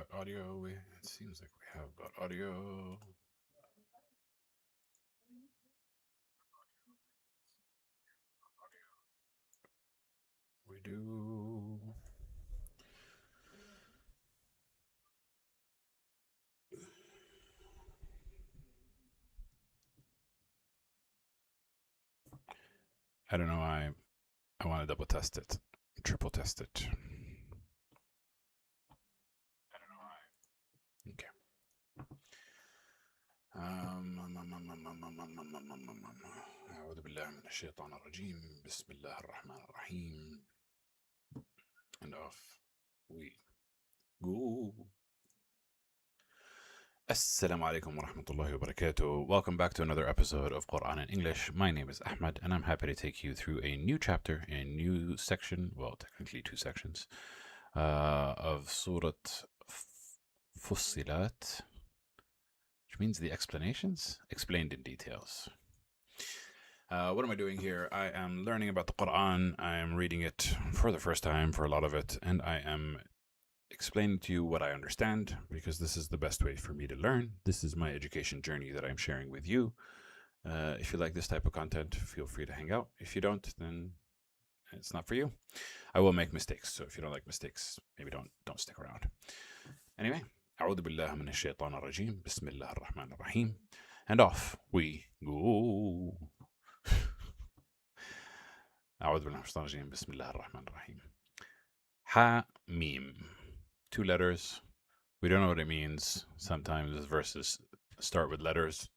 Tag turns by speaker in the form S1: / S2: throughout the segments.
S1: got audio. It seems like we have got audio. We do. I don't know why. I want to double test it, triple test it. Okay. أعوذ بالله من الشيطان الرجيم. بسم الله الرحمن الرحيم. And off we go. Assalamu alaikum wa rahmatullahi wa barakatuh. Welcome back to another episode of Quran in English. My name is Ahmed, and I'm happy to take you through a new chapter, a new section, well, technically two sections, of Surat Fussilat, which means the explanations, explained in details. What am I doing here? I am learning about the Quran. I am reading it for the first time for a lot of it, and I am explaining to you what I understand, because this is the best way for me to learn. This is my education journey that I'm sharing with you. If you like this type of content, feel free to hang out. If you don't, then it's not for you. I will make mistakes, so if you don't like mistakes, maybe don't stick around. Anyway, أعوذ بالله من الشيطان الرجيم. بسم الله الرحمن الرحيم. And off we go. أعوذ بالله من الشيطان الرجيم. بسم الله الرحمن الرحيم. Ha mim. Two letters. We don't know what it means. Sometimes verses start with letters.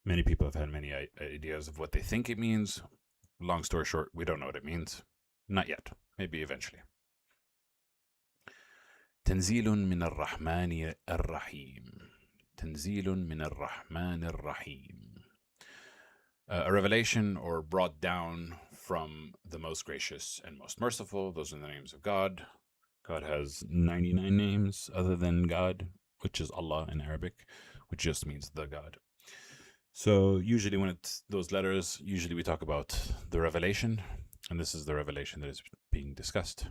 S1: Many people have had many ideas of what they think it means. Long story short, we don't know what it means. Not yet. Maybe eventually. تنزيل من الرحمن الرحيم. تنزيل من الرحمن الرحيم. A revelation or brought down from the most gracious and most merciful. Those are the names of God. God has 99 names other than God, which is Allah in Arabic, which just means the God. So usually when it's those letters, usually we talk about the revelation, and this is the revelation that is being discussed.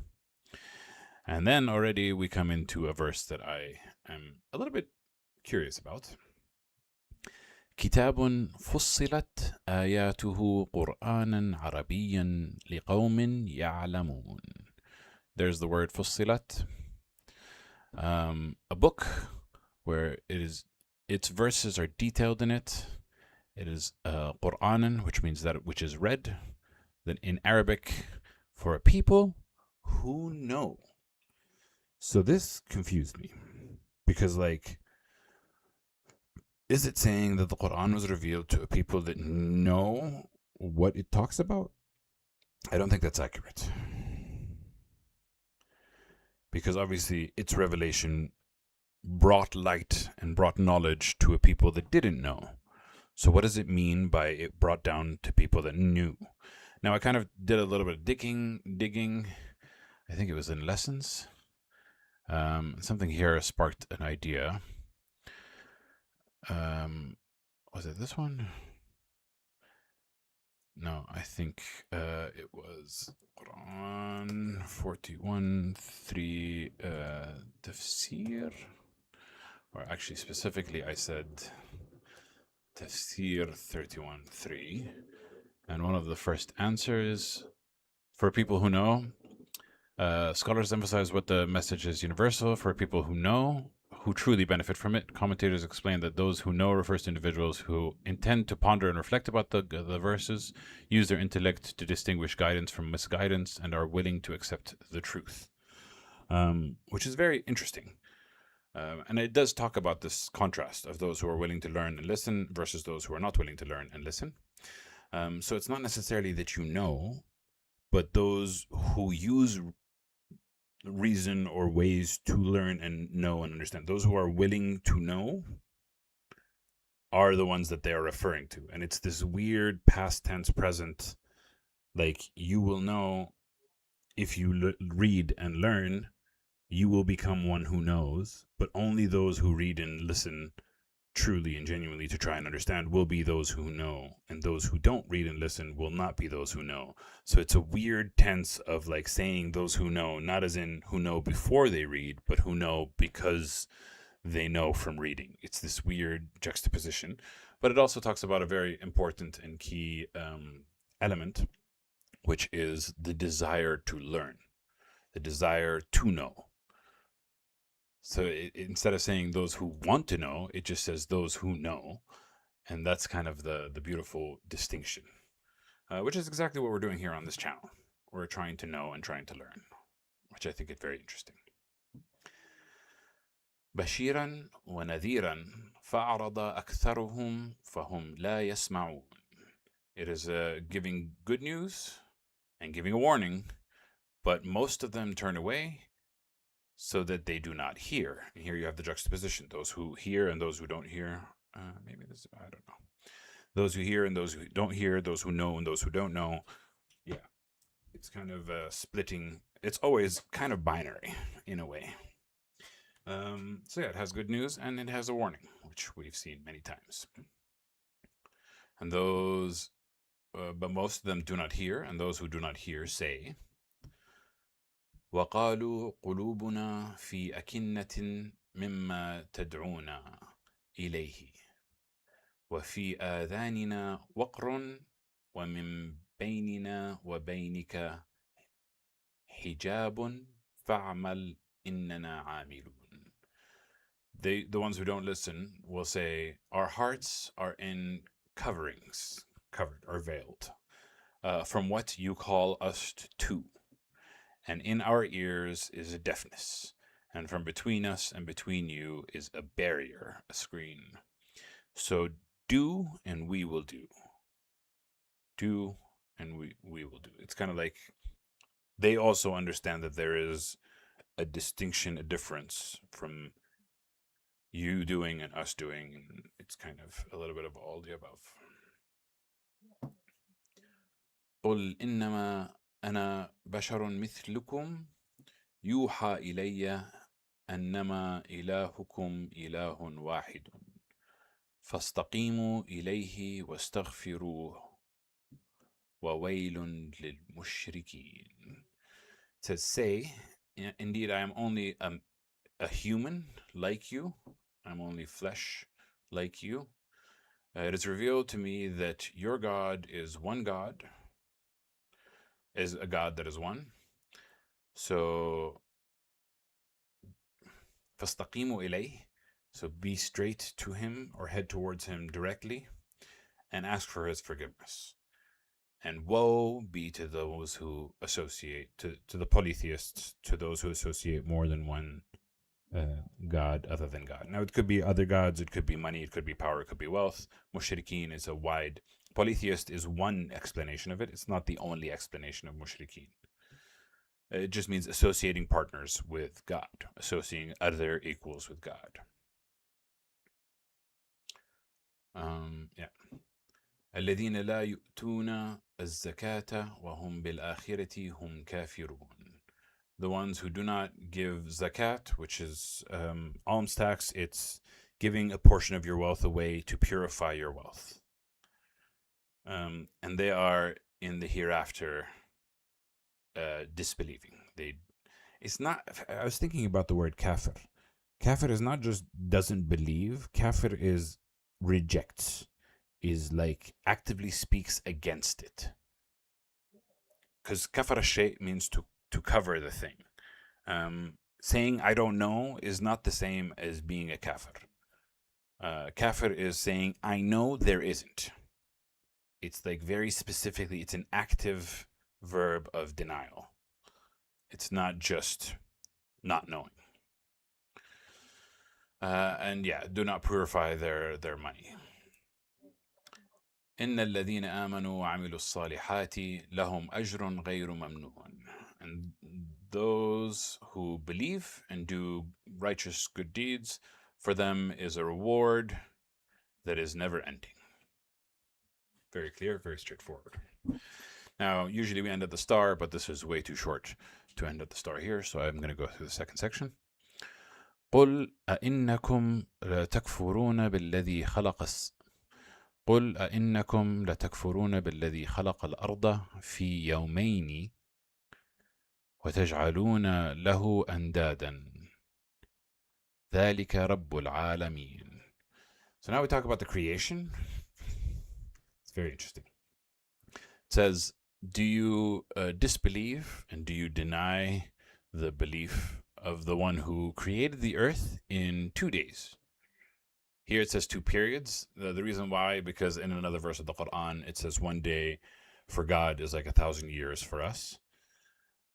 S1: And then already we come into a verse that I am a little bit curious about. كتاب فصلت آياته قرآنا عربيا لقوم يعلمون. There's the word فصلت. A book where its verses are detailed in it. It is Qur'anan, which means that which is read, then in Arabic for a people who know. So this confused me because, like, is it saying that the Quran was revealed to a people that know what it talks about? I don't think that's accurate. Because obviously its revelation brought light and brought knowledge to a people that didn't know. So what does it mean by it brought down to people that knew? Now I kind of did a little bit of digging. I think it was in lessons. Something here sparked an idea. Was it this one? No, I think it was Quran 41:3 tafsir. Or actually, specifically, I said tafsir 31:3. And one of the first answers, for people who know, scholars emphasize what the message is universal. For people who know, who truly benefit from it, commentators explain that those who know refers to individuals who intend to ponder and reflect about the verses, use their intellect to distinguish guidance from misguidance, and are willing to accept the truth, which is very interesting. And it does talk about this contrast of those who are willing to learn and listen versus those who are not willing to learn and listen. So it's not necessarily that you know, but those who use reason or ways to learn and know and understand, those who are willing to know, are the ones that they are referring to. And it's this weird past tense present, like you will know if you read and learn, you will become one who knows, but only those who read and listen truly and genuinely to try and understand will be those who know, and those who don't read and listen will not be those who know. So it's a weird tense of like saying those who know, not as in who know before they read, but who know because they know from reading. It's this weird juxtaposition, but it also talks about a very important and key element, which is the desire to learn, the desire to know. So instead of saying those who want to know, it just says those who know. And that's kind of the beautiful distinction, which is exactly what we're doing here on this channel. We're trying to know and trying to learn, which I think is very interesting. بشيرا ونذيرا فأعرض أكثرهم فهم لا يسمعون. It is giving good news and giving a warning, but most of them turn away so that they do not hear. And here you have the juxtaposition, those who hear and those who don't hear. Maybe this, I don't know. Those who hear and those who don't hear, those who know and those who don't know. Yeah, it's kind of splitting. It's always kind of binary in a way. So yeah, it has good news and it has a warning, which we've seen many times. And those, but most of them do not hear, and those who do not hear say, وقالوا قلوبنا في أكنة مما تدعونا إليه وفي آذاننا وقر ومن بيننا وبينك حجاب فاعمل إننا عاملون. The ones who don't listen will say, our hearts are in coverings, covered or veiled, from what you call us to. And in our ears is a deafness, and from between us and between you is a barrier, a screen. So do, and we will do. Do, and we will do. It's kind of like they also understand that there is a distinction, a difference from you doing and us doing, and it's kind of a little bit of all the above. قل إنما أنا بشر مثلكم يوحى إلي أنما إلهكم إله واحد فاستقيموا إليه واستغفروه وويل للمشركين. It says, say, indeed I am only a human like you. I'm only flesh like you. It is revealed to me that your God is one God, is a God that is one. So, فاستقيموا إليه. So be straight to him or head towards him directly and ask for his forgiveness. And woe be to those who associate, to the polytheists, to those who associate more than one God other than God. Now, it could be other gods, it could be money, it could be power, it could be wealth. Mushrikeen is a wide, polytheist is one explanation of it. It's not the only explanation of mushrikeen. It just means associating partners with God, associating other equals with God. Yeah. الذين لا يؤتون الزكاة وهم بالآخرة هم كافرون. The ones who do not give zakat, which is alms tax, it's giving a portion of your wealth away to purify your wealth. And they are in the hereafter disbelieving. It's not, I was thinking about the word kafir. Kafir is not just doesn't believe, kafir is rejects, is like actively speaks against it. Because kafara shay means to cover the thing. Saying I don't know is not the same as being a kafir. Kafir is saying I know there isn't. It's like very specifically, it's an active verb of denial. It's not just not knowing. And yeah, do not purify their money. إن الذين آمنوا وعملوا الصالحات لهم أجر غير ممنون. And those who believe and do righteous good deeds, for them is a reward that is never ending. Very clear, very straightforward. Now, usually we end at the star, but this is way too short to end at the star here, so I'm going to go through the second section. قل قل أئنكم لتكفرون بالذي قل أئنكم لتكفرون بالذي خلق الأرض في يومين وتجعلون له أندادا ذلك رب العالمين. So now we talk about the creation. It's very interesting. It says, do you disbelieve and do you deny the belief of the one who created the earth in 2 days? Here it says 2 periods. The reason why, because in another verse of the Quran, it says 1 day for God is like 1,000 years for us.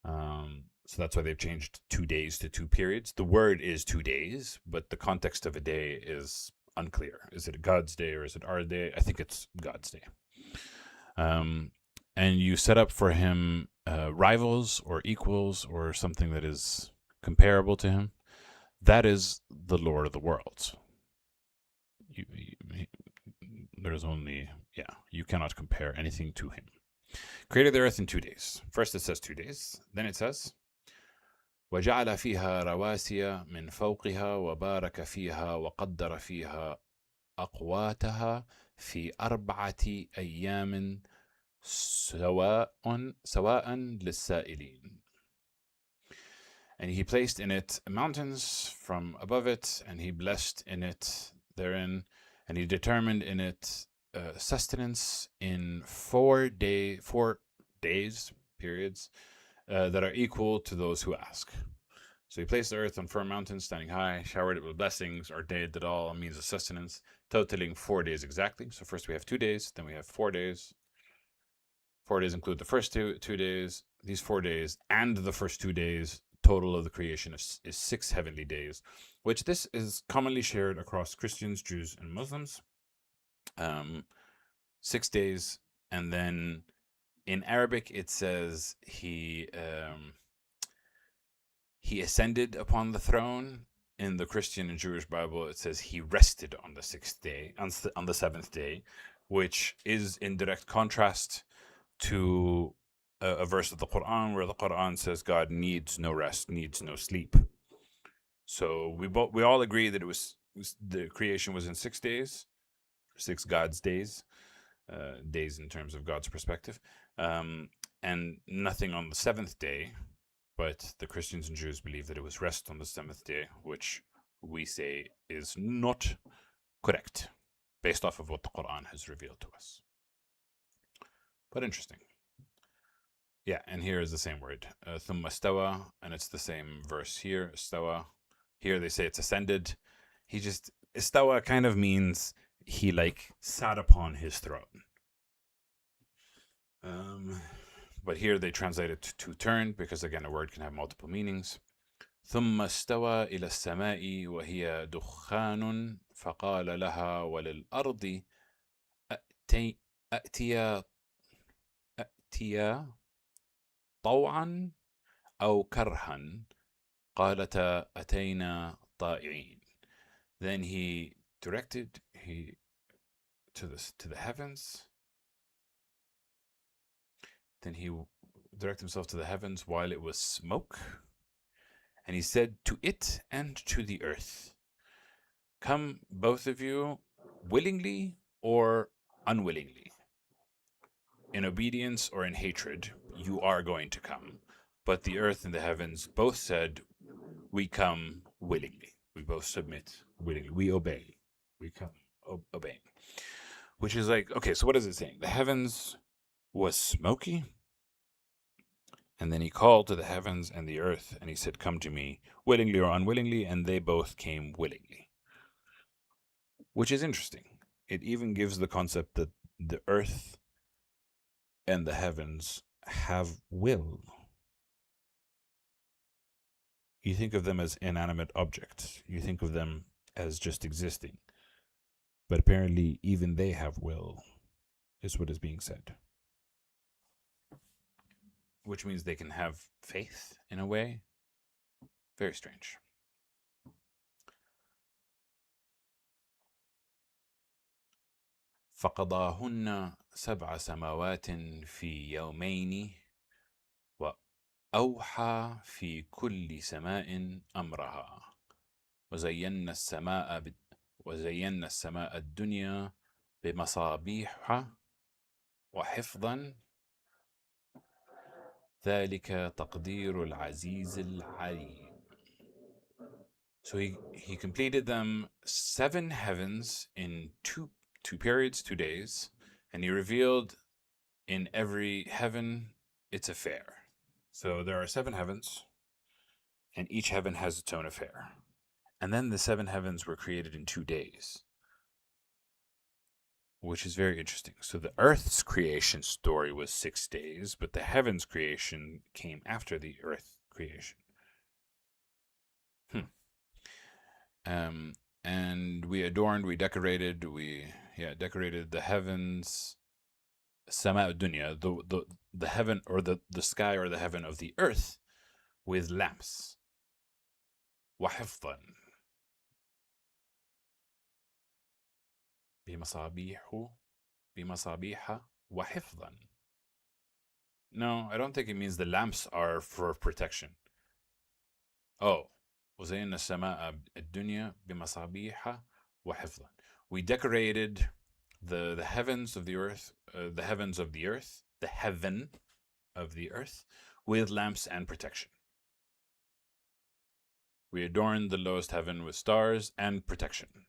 S1: So that's why they've changed 2 days to 2 periods. The word is 2 days, but the context of a day is unclear. Is it God's day or is it our day? I think it's God's day. And you set up for him rivals or equals or something that is comparable to him. That is the Lord of the worlds. There's only, you cannot compare anything to him. Created the earth in 2 days. First it says 2 days. Then it says, وَجَعَلَ فِيهَا رَوَاسِيَ مِنْ فَوْقِهَا وَبَارَكَ فِيهَا وَقَدَّرَ فِيهَا أَقْوَاتَهَا فِي 4 أيام سواء للسائلين. And he placed in it mountains from above it, and he blessed in it therein, and he determined in it sustenance in 4 days, periods, that are equal to those who ask. So he placed the earth on firm mountains, standing high, showered it with blessings, ordained it all means of sustenance, totaling 4 days exactly. So first we have 2 days, then we have 4 days. 4 days include the first two days, these 4 days, and the first 2 days. Total of the creation is 6 heavenly days, which this is commonly shared across Christians, Jews, and Muslims. 6 days, and then in Arabic it says he ascended upon the throne. In the Christian and Jewish Bible, it says he rested on the 6th day, on the 7th day, which is in direct contrast to a verse of the Quran where the Quran says God needs no rest, needs no sleep. So we all agree that the creation was in 6 days, 6 God's days, days in terms of God's perspective, and nothing on the 7th day. But the Christians and Jews believe that it was rest on the 7th day, which we say is not correct, based off of what the Quran has revealed to us. But interesting. Yeah, and here is the same word, ثُمَّ اسْتَوَى, and it's the same verse here, istawa. Here they say it's ascended. Istawa kind of means he sat upon his throne. But here they translate it to turn, because again, a word can have multiple meanings. ثُمَّ اسْتَوَى إِلَى السَّمَاءِ وَهِيَ دُخَّانٌ فَقَالَ لَهَا وَلِلْأَرْضِ أَأْتِيَا طوعا أو كرها قالتا أتينا طائعين. Then he directed to the heavens. Then he directed himself to the heavens while it was smoke, and he said to it and to the earth, come both of you willingly or unwillingly, in obedience or in hatred, you are going to come. But the earth and the heavens both said, we come willingly. We both submit willingly. We obey. We come obeying. Which is okay, so what is it saying? The heavens was smoky, and then he called to the heavens and the earth, and he said, come to me, willingly or unwillingly, and they both came willingly. Which is interesting. It even gives the concept that the earth and the heavens have will. You think of them as inanimate objects. You think of them as just existing. But apparently even they have will, is what is being said. Which means they can have faith in a way. Very strange. فقضاهن 7 سماوات في يومين وأوحى في كل سماء أمرها وزينا السماء وزينا السماء الدنيا بمصابيح وحفظا ذلك تقدير العزيز العليم. So he completed them 7 heavens in two periods, 2 days, and he revealed in every heaven its affair. So there are 7 heavens, and each heaven has its own affair. And then the 7 heavens were created in 2 days, which is very interesting. So the earth's creation story was 6 days, but the heavens creation came after the earth creation. And we adorned, we decorated, decorated the heavens, Sama dunya, the heaven or the sky or the heaven of the earth, with lamps. وحفظا بمصابيح وحفظا. No, I don't think it means the lamps are for protection. Oh, وزينا السماء الدنيا بمصابيح وحفظا. We decorated the heavens of the earth, the heaven of the earth, with lamps and protection. We adorned the lowest heaven with stars and protection.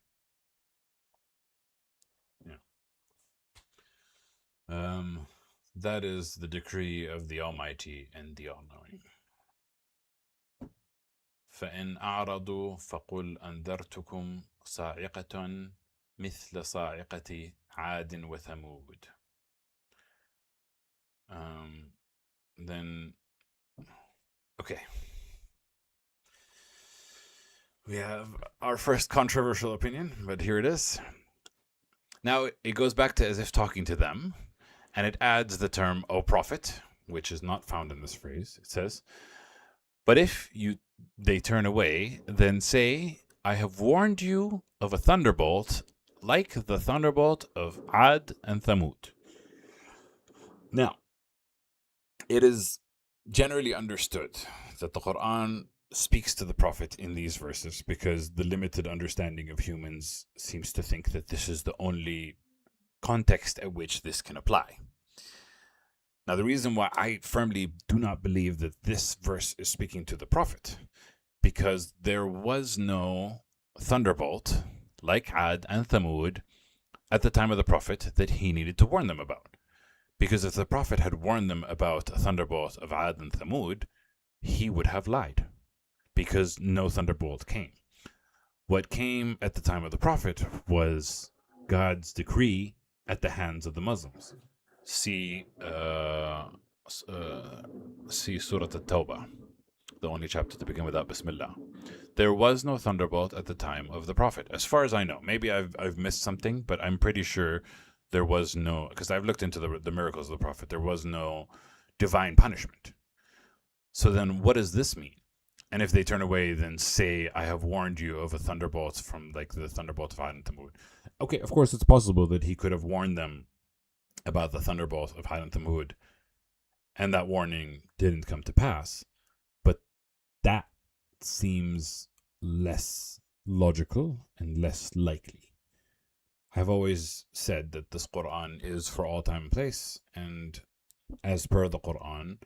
S1: That is the decree of the Almighty and the All-Knowing. فإن أعرضوا فقل أنذرتكم صاعقة مثل صاعقة عاد وثمود. Then, okay. We have our first controversial opinion, but here it is. Now, it goes back to as if talking to them, and it adds the term, O prophet, which is not found in this phrase. It says, but if they turn away, then say, I have warned you of a thunderbolt like the thunderbolt of Ad and Thamud. Now, it is generally understood that the Quran speaks to the Prophet in these verses because the limited understanding of humans seems to think that this is the only context at which this can apply. Now, the reason why I firmly do not believe that this verse is speaking to the Prophet, because there was no thunderbolt like Ad and Thamud at the time of the Prophet that he needed to warn them about. Because if the Prophet had warned them about a thunderbolt of Ad and Thamud, he would have lied, because no thunderbolt came. What came at the time of the Prophet was God's decree at the hands of the Muslims. See Surah At-Tawbah, the only chapter to begin without Bismillah. There was no thunderbolt at the time of the Prophet, as far as I know. Maybe I've missed something, but I'm pretty sure there was no, because I've looked into the miracles of the Prophet, there was no divine punishment. So then what does this mean? And if they turn away, then say, I have warned you of a thunderbolt from like the thunderbolt of Ad and Thamud. Okay, of course it's possible that he could have warned them about the thunderbolt of Ad and Thamud, and that warning didn't come to pass. But that seems less logical and less likely. I've always said that this Quran is for all time and place, and as per the Quran,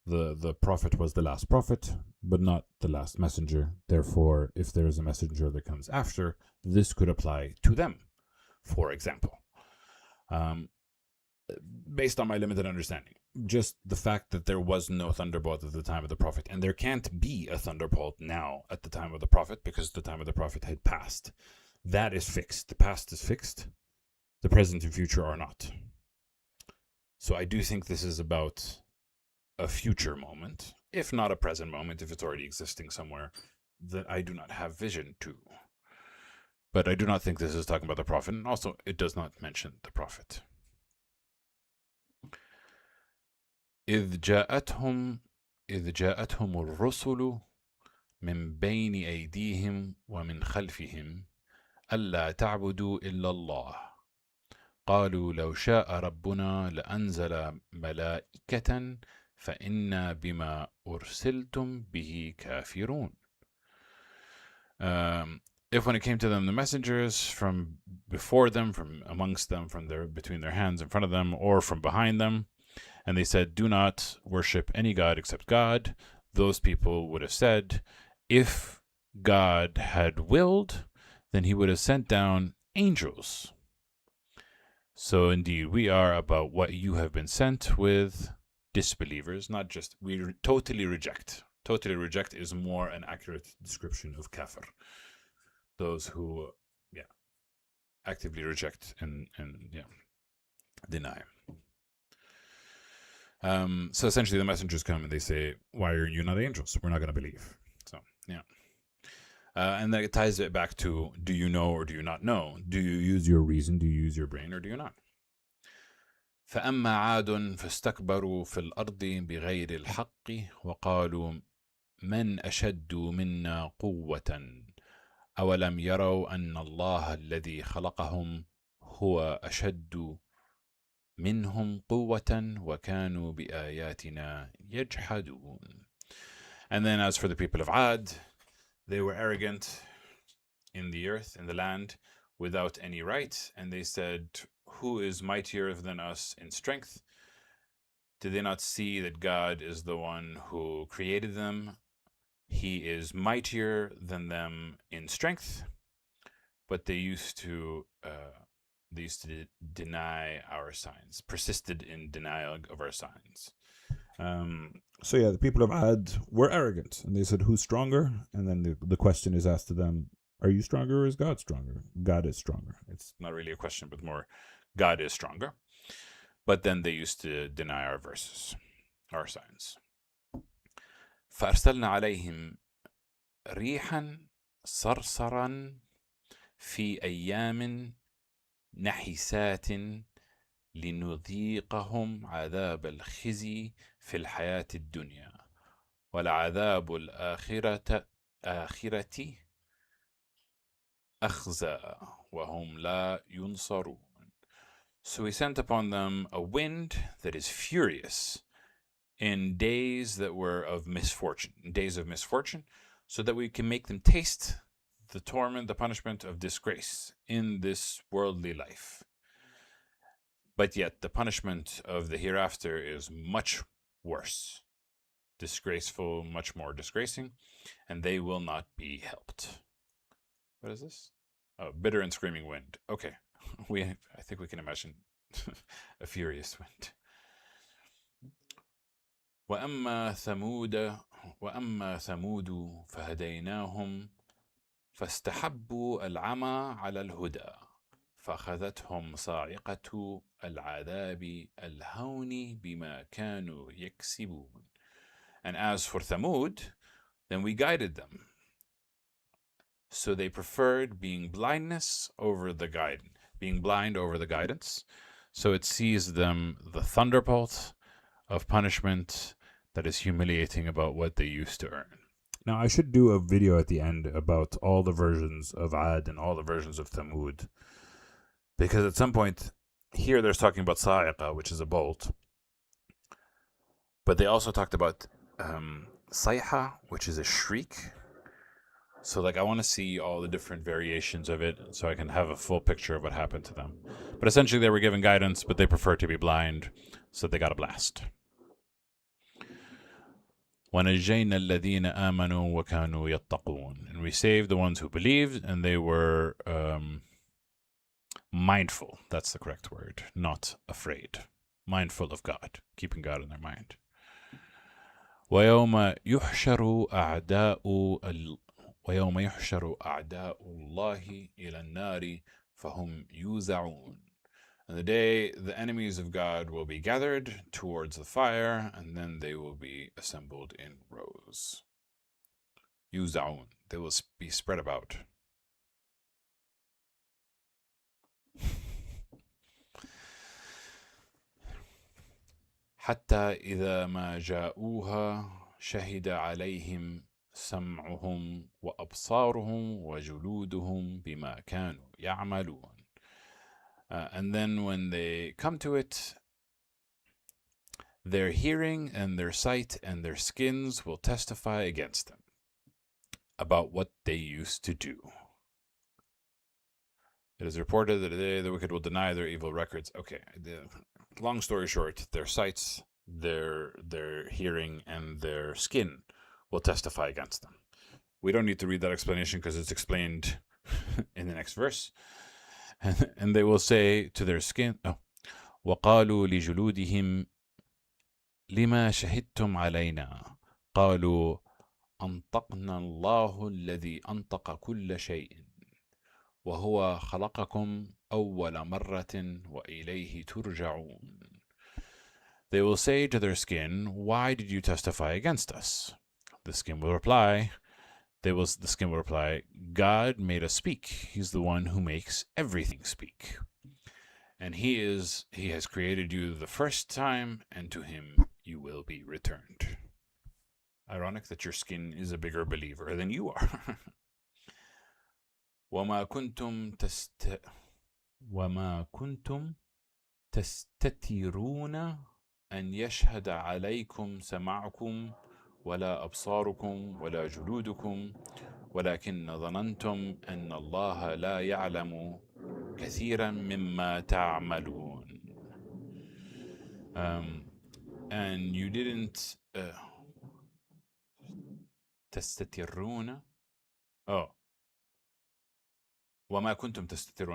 S1: the Prophet was the last prophet, but not the last messenger. Therefore, if there is a messenger that comes after, this could apply to them, for example. Based on my limited understanding, just the fact that there was no thunderbolt at the time of the Prophet, and there can't be a thunderbolt now at the time of the Prophet because the time of the Prophet had passed. That is fixed. The past is fixed. The present and future are not. So I do think this is about a future moment, if not a present moment, if it's already existing somewhere that I do not have vision to. But I do not think this is talking about the Prophet, and also it does not mention the Prophet. إذ جاءتهم الرسل من بين أيديهم ومن خلفهم ألا تعبدوا إلا الله قالوا لو شاء ربنا لأنزل ملائكة فإنا بما أرسلتم به كافرون. If when it came to them, the messengers from before them, from amongst them, between their hands in front of them, or from behind them, and they said, "Do not worship any god except God," those people would have said, if God had willed, then he would have sent down angels. So indeed, we are about what you have been sent with disbelievers, not just, we totally reject. Totally reject is more an accurate description of kafir. Those who, actively reject and deny. So essentially the messengers come and they say, why are you not angels? We're not going to believe. So, and that ties it back to, do you know or do you not know? Do you use your reason? Do you use your brain or do you not? فأما عاد فاستكبروا في الأرض بغير الحق وقالوا من أشد منا قوة أولم يروا أن الله الذي خلقهم هو أشد منهم قوة وكانوا بآياتنا يجحدون. And then as for the people of Ad, they were arrogant in the earth, in the land, without any right, and they said, who is mightier than us in strength? Did they not see that God is the one who created them? He is mightier than them in strength, but they used to deny our signs, persisted in denial of our signs.
S2: So yeah, the people of Ad were arrogant, and they said, who's stronger? And then the question is asked to them, are you stronger or is God stronger? God is stronger.
S1: It's not really a question, but more, God is stronger. But then they used to deny our verses, our signs. فأرسلنا عليهم ريحا صرصرا في أيام نحسات لنذيقهم عذاب الخزي في الحياة الدنيا ولعذاب الآخرة أخزى وهم لا ينصرون. So we sent upon them a wind that is furious in days that were of misfortune, so that we can make them taste the torment, the punishment of disgrace in this worldly life. But yet the punishment of the hereafter is much worse, disgraceful, much more disgracing, and they will not be helped. What is this? Oh, bitter and screaming wind. Okay. I think we can imagine a furious wind. وأما ثمود فهديناهم فاستحبوا العمى على الهدى فأخذتهم صاعقة العذاب الهون بما كانوا يكسبون. And as for Thamud, then we guided them. So they preferred being blind over the guidance. So it sees them the thunderbolt of punishment that is humiliating about what they used to earn.
S2: Now, I should do a video at the end about all the versions of Ad and all the versions of Thamud.
S1: Because at some point, here they're talking about Sa'iqa, which is a bolt. But they also talked about Sayha, which is a shriek. So I want to see all the different variations of it so I can have a full picture of what happened to them. But essentially they were given guidance, but they preferred to be blind, so they got a blast. وَنَجَّيْنَا الَّذِينَ آمَنُوا وَكَانُوا يَتَّقُونَ. And we saved the ones who believed, and they were mindful. That's the correct word. Not afraid. Mindful of God. Keeping God in their mind. وَيَوْمَ يُحْشَرُ أَعْدَاءُ اللَّهِ إِلَى النَّارِ فَهُمْ يُوزَعُونَ. And the day the enemies of God will be gathered towards the fire, and then they will be assembled in rows. Yuzaun, they will be spread about. حتى إذا ما جاءوها شهد عليهم سمعهم وأبصارهم وجلودهم بما كانوا يعملون. And then when they come to it, their hearing and their sight and their skins will testify against them. about what they used to do. It is reported that the wicked will deny their evil records. Okay, long story short, their sights, their hearing, and their skin will testify against them. We don't need to read that explanation because it's explained in the next verse. And they will say to their skin, وَقَالُوا لِجُلُودِهِمْ لِمَا شَهِدْتُمْ عَلَيْنَا قَالُوا أَنطَقْنَا اللَّهُ الَّذِي أَنطَقَ كُلَّ شَيْءٍ وَهُوَ خَلَقَكُمْ أَوَّلَ مَرَّةٍ وَإِلَيْهِ تُرْجَعُونَ. They will say to their skin, why did you testify against us? The skin will reply, the skin will reply, God made us speak. He's the one who makes everything speak. And he has created you the first time, and to him you will be returned. Ironic that your skin is a bigger believer than you are. وما كنتم تستترون أن يشهد عليكم سمعكم ولا أبصاركم ولا جلودكم ولكن ظننتم أن الله لا يعلم كثيرا مما تعملون. And you didn't تستترون وما كنتم تستترون